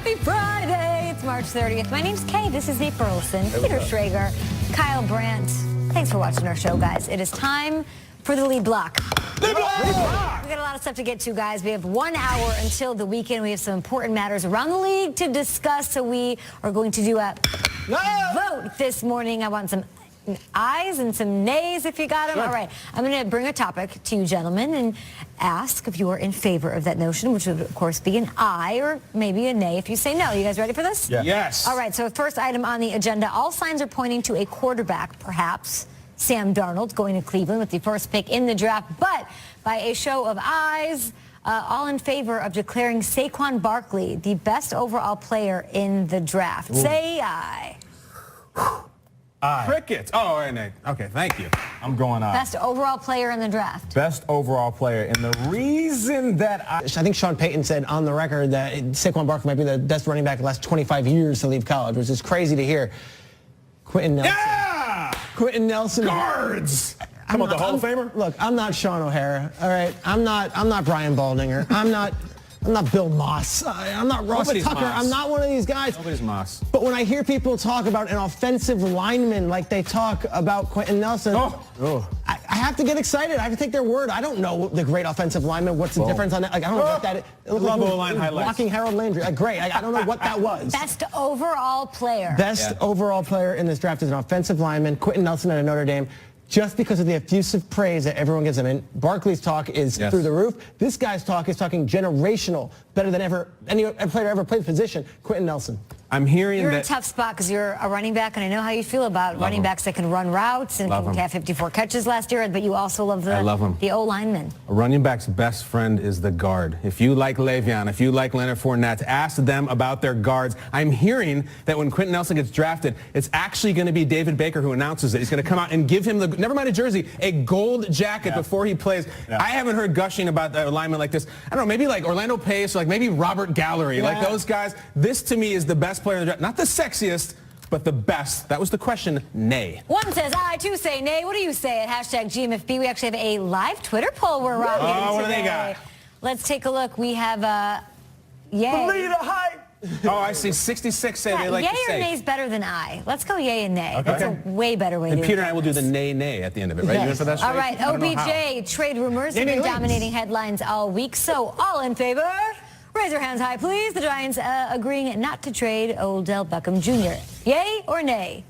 Happy Friday. It's March 30th. My name's Kay. This is Nate Burleson, Peter Schrager, Kyle Brandt. Thanks for watching our show, guys. It is time for the lead block. Lead block! We got a lot of stuff to get to, guys. We have 1 hour until the weekend. We have some important matters around the league to discuss, so we are going to do a vote this morning. I want some ayes and some nays if you got them. Sure. All right, I'm going to bring a topic to you gentlemen and ask if you are in favor of that notion, which would of course be an aye or maybe a nay if you say no. You guys ready for this? Yeah. Yes. All right, so first item on the agenda, all signs are pointing to a quarterback, perhaps Sam Darnold, going to Cleveland with the first pick in the draft, but by a show of ayes, all in favor of declaring Saquon Barkley the best overall player in the draft. Ooh. Say aye. Aye. Crickets. Oh, all right, Nate. Okay, thank you. I'm going aye. Best overall player in the draft. Best overall player. And the reason that I think Sean Payton said on the record that Saquon Barkley might be the best running back in the last 25 years to leave college, which is crazy to hear. Quentin Nelson. Yeah! Quentin Nelson. Guards. Come on, the Hall of Famer? Look, I'm not Sean O'Hara, all right? I'm not Brian Baldinger. I'm not Bill Moss. I'm not Ross Nobody's Tucker. Moss. I'm not one of these guys. Nobody's Moss. But when I hear people talk about an offensive lineman like they talk about Quentin Nelson, I have to get excited. I have to take their word. I don't know the great offensive lineman. What's the difference on that? Like, I don't know what that is. It looked Love like O-line highlights. Walking Harold Landry. Great. I don't know what that was. Best overall player. Best overall player in this draft is an offensive lineman, Quentin Nelson at Notre Dame. Just because of the effusive praise that everyone gives him. And Barkley's talk is through the roof. This guy's talk is talking generational, better than any player ever played the position, Quentin Nelson. I'm hearing you're that... in a tough spot because you're a running back, and I know how you feel about running backs that can run routes and can have 54 catches last year, but you also love the O-lineman. A running back's best friend is the guard. If you like Le'Veon, if you like Leonard Fournette, ask them about their guards. I'm hearing that when Quentin Nelson gets drafted, it's actually going to be David Baker who announces it. He's going to come out and give him, never mind a jersey, a gold jacket before he plays. I haven't heard gushing about the alignment like this. I don't know, maybe like Orlando Pace or like maybe Robert Gallery, like those guys. This to me is the best player in the draft. Not the sexiest, but the best. That was the question. Nay. One says aye, two say nay. What do you say at hashtag GMFB? We actually have a live Twitter poll we're rocking today. What do they got? Let's take a look. We have yay. Believe the hype. Oh, I see 66 say they like yay to say. or nay is better than aye. Let's go yay and nay. Okay. That's a way better way to do it. And Peter and I will do the nay at the end of it, right? You in for that? All right, OBJ trade rumors have been dominating headlines all week. So all in favor? Raise your hands high, please. The Giants agreeing not to trade Odell Beckham Jr. Yay or nay?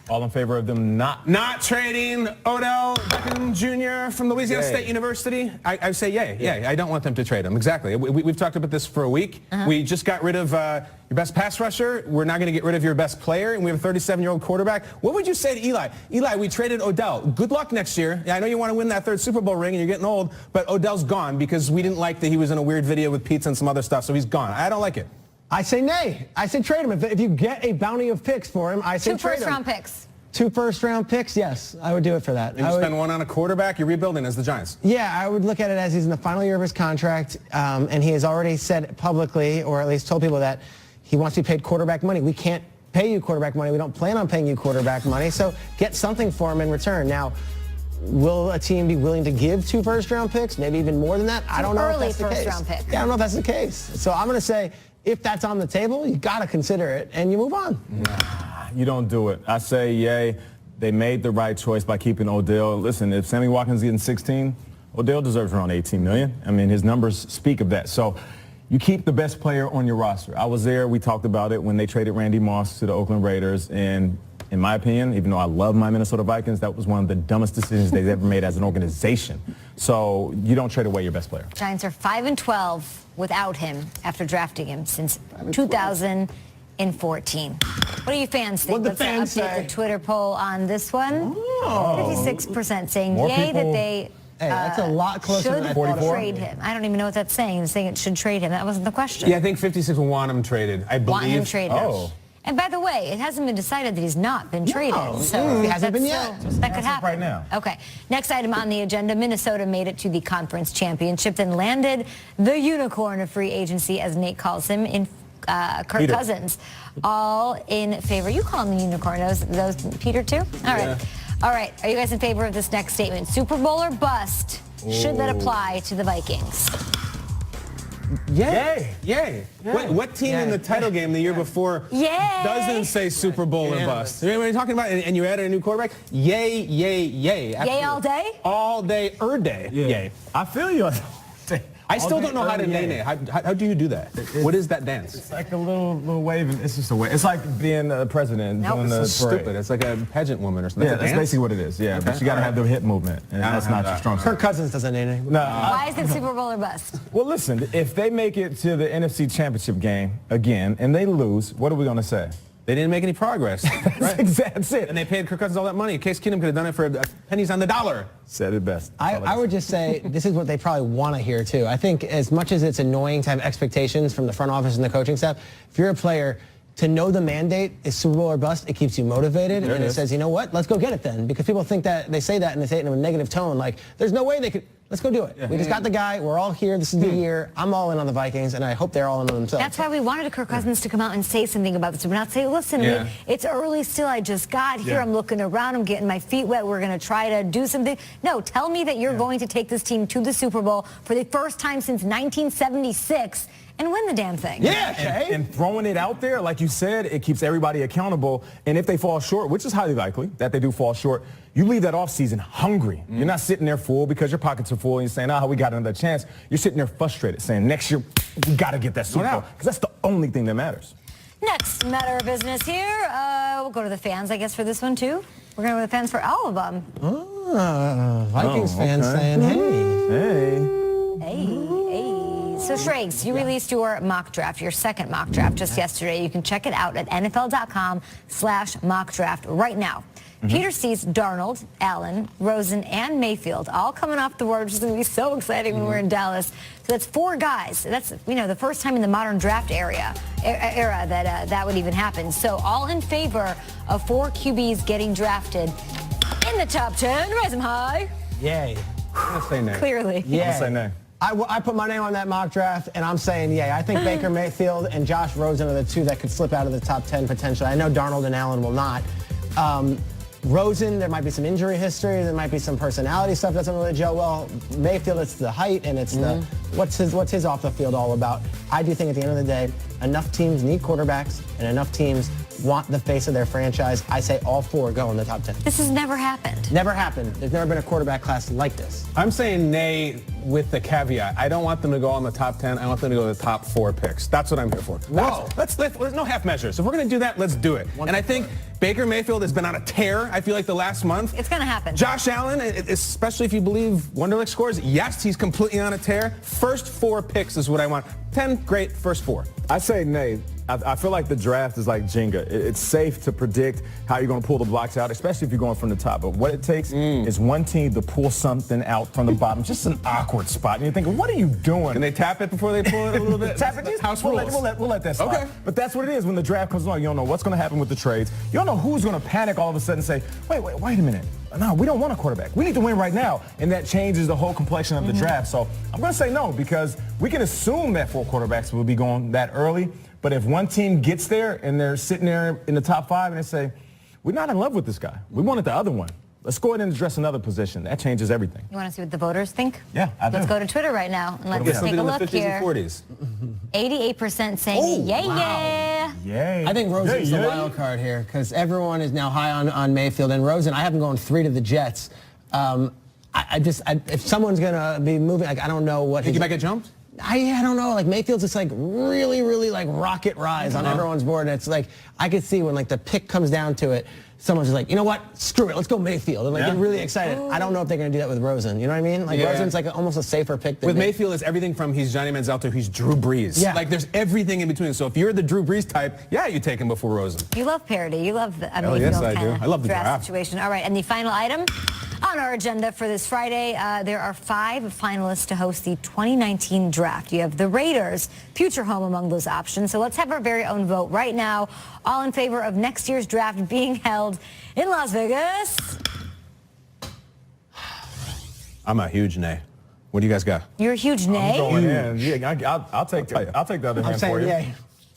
All in favor of them not trading Odell Beckham Jr. from Louisiana State University? I say yay. Yeah, I don't want them to trade him. Exactly. We've talked about this for a week. We just got rid of your best pass rusher. We're now going to get rid of your best player, and we have a 37-year-old quarterback. What would you say to Eli? Eli, we traded Odell. Good luck next year. Yeah, I know you want to win that third Super Bowl ring, and you're getting old, but Odell's gone because we didn't like that he was in a weird video with pizza and some other stuff, so he's gone. I don't like it. I say nay. I say trade him. If you get a bounty of picks for him, I say trade him. 2 first-round picks. 2 first-round picks, yes. I would do it for that. And you spend one on a quarterback, you're rebuilding as the Giants. Yeah, I would look at it as he's in the final year of his contract, and he has already said publicly, or at least told people that he wants to be paid quarterback money. We can't pay you quarterback money. We don't plan on paying you quarterback money, so get something for him in return. Now, will a team be willing to give 2 first-round picks, maybe even more than that? I don't know if that's the case. Early first-round pick. Yeah, I don't know if that's the case. So I'm going to say, if that's on the table, you got to consider it, and you move on. You don't do it. I say yay. They made the right choice by keeping Odell. Listen, if Sammy Watkins is getting 16, Odell deserves around 18 million. I mean, his numbers speak of that. So you keep the best player on your roster. I was there. We talked about it when they traded Randy Moss to the Oakland Raiders. And in my opinion, even though I love my Minnesota Vikings, that was one of the dumbest decisions they've ever made as an organization. So you don't trade away your best player. Giants are 5-12 without him after drafting him since 2014. What do you fans think? What'd the fans update say? the Twitter poll on this one. 56% saying More yay people- that they that's a lot closer should than I thought. trade him. I don't even know what that's saying. It's saying it should trade him. That wasn't the question. Yeah, I think 56 will want him traded. I believe. Want him traded. Oh. And by the way, it hasn't been decided that he's not been traded. So He hasn't been that's yet. still- that could happen. right now. Okay. Next item on the agenda, Minnesota made it to the conference championship, then landed the unicorn of free agency, as Nate calls him, in Kirk Cousins. All in favor. You call him the unicorn. Those Peter too? All right. Yeah. All right. Are you guys in favor of this next statement? Super Bowl or bust? Should that apply to the Vikings? Yay. Yay. What team in the title game the year before doesn't say Super Bowl or bust? You know what I'm talking about? And you added a new quarterback? Yay, yay, yay. Yay all day? All day, day. Yeah. Yay. I feel you. I still don't know how to nay. How do you do that? What is that dance? It's like a little wave. It's just a wave. It's like being a president doing the parade. Stupid. It's like a pageant woman or something. Yeah, that's basically what it is. Yeah, but you got to have the hip movement, and that's not your strong suit. Kirk Cousins doesn't nay. No. Why is it Super Bowl or bust? Well, listen, if they make it to the NFC Championship game again and they lose, what are we going to say? They didn't make any progress. Right? That's it. And they paid Kirk Cousins all that money. Case Keenum could have done it for pennies on the dollar. Said it best. I would just say this is what they probably want to hear, too. I think as much as it's annoying to have expectations from the front office and the coaching staff, if you're a player, to know the mandate is Super Bowl or bust, it keeps you motivated. And it says, you know what, let's go get it then. Because people think that, they say that and they say it in a negative tone, like, there's no way they could, let's go do it. We just got the guy, we're all here, this is the year, I'm all in on the Vikings, and I hope they're all in on themselves. That's why we wanted Kirk Cousins to come out and say something about this. We're not saying, listen, it's early still, I just got here, I'm looking around, I'm getting my feet wet, we're going to try to do something. No, tell me that you're going to take this team to the Super Bowl for the first time since 1976 and win the damn thing. Yeah, and throwing it out there, like you said, it keeps everybody accountable. And if they fall short, which is highly likely that they do fall short, you leave that offseason hungry. You're not sitting there full because your pockets are full and you're saying, we got another chance. You're sitting there frustrated saying, next year, we got to get that Super Bowl. Because that's the only thing that matters. Next matter of business here. We'll go to the fans, I guess, for this one, too. We're going to go to the fans for all of them. Vikings fans saying, Hey. So, Shregs, you released your mock draft, your second mock draft just yesterday. You can check it out at NFL.com/mock draft right now. Peter sees Darnold, Allen, Rosen, and Mayfield all coming off the board, which is going to be so exciting when we're in Dallas. So that's 4 guys. That's, the first time in the modern draft era that that would even happen. So all in favor of 4 QBs getting drafted in the top 10. Raise them high. Yay. I'm gonna say nay. Clearly. Yeah. I'll say nay. I put my name on that mock draft, and I'm saying, I think Baker Mayfield and Josh Rosen are the 2 that could slip out of the top 10 potentially. I know Darnold and Allen will not. Rosen, there might be some injury history, there might be some personality stuff that doesn't really gel well. Mayfield, it's the height and it's the what's his off the field all about. I do think at the end of the day, enough teams need quarterbacks and enough teams want the face of their franchise. I say all 4 go in the top 10. This has never happened. Never happened. There's never been a quarterback class like this. I'm saying nay with the caveat. I don't want them to go on the top 10. I want them to go to the top 4 picks. That's what I'm here for. Whoa. Let's no half measures. If we're going to do that, let's do it. And I think Baker Mayfield has been on a tear, I feel like, the last month. It's going to happen. Josh Allen, especially if you believe Wonderlic scores, yes, he's completely on a tear. First 4 picks is what I want. 10, great. First 4. I say nay. I feel like the draft is like Jenga. It's safe to predict how you're going to pull the blocks out, especially if you're going from the top. But what it takes is one team to pull something out from the bottom, just an awkward spot. And you're thinking, what are you doing? Can they tap it before they pull it a little bit? Tap it. That's house we'll rules. We'll let that slide. Okay. But that's what it is when the draft comes along. You don't know what's going to happen with the trades. You don't know who's going to panic all of a sudden and say, wait a minute. No, we don't want a quarterback. We need to win right now. And that changes the whole complexion of the draft. So I'm going to say no because we can assume that 4 quarterbacks will be going that early. But if one team gets there and they're sitting there in the top 5 and they say, we're not in love with this guy. We wanted the other one. Let's go ahead and address another position. That changes everything. You want to see what the voters think? Yeah, I do. Let's go to Twitter right now and let's take a look here. 50s and 40s. 88% saying yeah. Yay. I think Rosen's the wild card here because everyone is now high on Mayfield. And Rosen, I have him going 3 to the Jets. If someone's going to be moving, I don't know what. Think he might get jumped? I don't know. Mayfield's just really rocket rise on everyone's board. And it's I could see when the pick comes down to it, someone's just you know what? Screw it. Let's go Mayfield. And get really excited. I don't know if they're going to do that with Rosen. You know what I mean? Rosen's almost a safer pick than with Mayfield. It's everything from he's Johnny Manziel to he's Drew Brees. Yeah. There's everything in between. So if you're the Drew Brees type, you take him before Rosen. You love parody. You love the Mayfield yes, I do. I love the draft situation. All right, and the final item on our agenda for this Friday, there are 5 finalists to host the 2019 draft. You have the Raiders, future home among those options. So let's have our very own vote right now, all in favor of next year's draft being held in Las Vegas. I'm a huge nay. What do you guys got? You're a huge nay? I'm going in. Yeah, I'll take the other hand for you. Yay.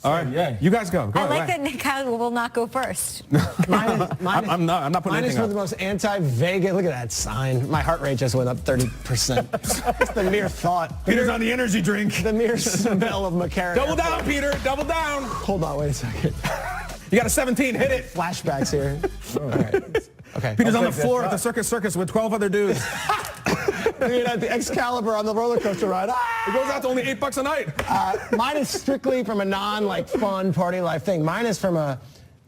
All right, yeah. You guys go. Go I ahead. like that Nick Kyle will not go first. I'm not putting Mine is anything for up. the most anti-Vegas. Look at that sign. My heart rate just went up 30%. It's the mere thought. Peter's on the energy drink. The mere smell of McCarran. Double down, Peter. Double down. Hold on, wait a second. You got a 17. Hit it. Flashbacks here. All right. Okay. Peter's on the floor at the Circus with 12 other dudes. Dude, at the Excalibur on the roller coaster ride. It goes out to only $8 a night. Mine is strictly from a fun party life thing. Mine is from a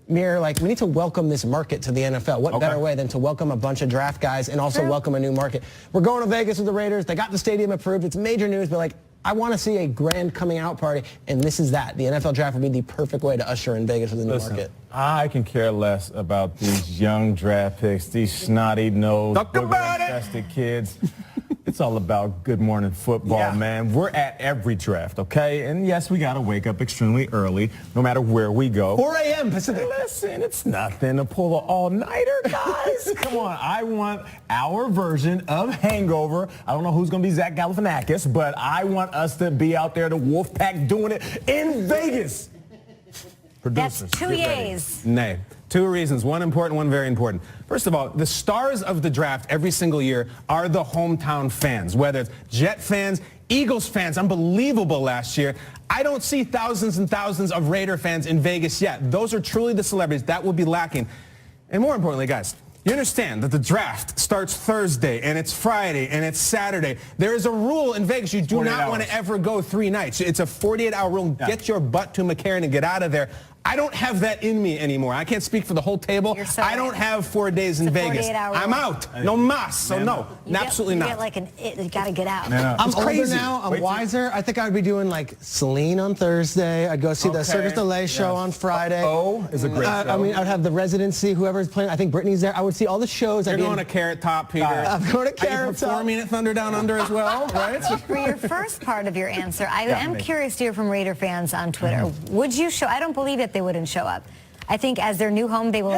mere we need to welcome this market to the NFL. What better way than to welcome a bunch of draft guys and also welcome a new market? We're going to Vegas with the Raiders. They got the stadium approved. It's major news, but I want to see a grand coming out party, and this is that. The NFL draft would be the perfect way to usher in Vegas with a new market. I can care less about these young draft picks, these snotty-nosed, booger-infested kids. It's all about good morning football, man. We're at every draft, okay? And yes, we got to wake up extremely early, no matter where we go. 4 a.m. Pacific. Listen, it's nothing to pull an all-nighter, guys. Come on, I want our version of Hangover. I don't know who's going to be Zach Galifianakis, but I want us to be out there, the Wolf Pack, doing it in Vegas. That's Producers, 2 get ready. yays. Nay. 2 reasons. One important, one very important. First of all, the stars of the draft every single year are the hometown fans, whether it's Jet fans, Eagles fans, unbelievable last year. I don't see thousands and thousands of Raider fans in Vegas yet. Those are truly the celebrities. That will be lacking. And more importantly, guys, you understand that the draft starts Thursday, and it's Friday, and it's Saturday. There is a rule in Vegas. You do not want to ever go 3 nights. It's a 48-hour rule. Yeah. Get your butt to McCarran and get out of there. I don't have that in me anymore. I can't speak for the whole table. I don't have 4 days in Vegas. I'm out. No mas. So no, absolutely not. You got to get out. I'm older now. I'm wiser. I think I would be doing Celine on Thursday. I'd go see the Cirque du Soleil show on Friday. Is a great show. I mean, I'd have the residency, whoever's playing. I think Britney's there. I would see all the shows. You're going to Carrot Top, Peter. I'm going to Carrot Top. Are you performing at Thunder Down Under as well, right? For your first part of your answer, I am curious to hear from Raider fans on Twitter. Would you show? I don't believe that they wouldn't show up. I think as their new home, they will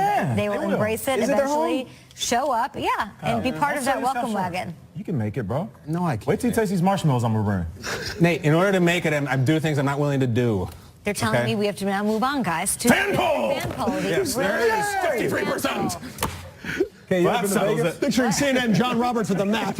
embrace it eventually. Show up, and be part of that welcome wagon. You can make it, bro. No, I can't. Wait till you taste these marshmallows I'm bringing. Nate, in order to make it, I'm doing things I'm not willing to do. They're telling me we have to now move on, guys. To fan poll! Fan poll. Yes, there it is. 53%. Okay, Picturing CNN John Roberts with a map.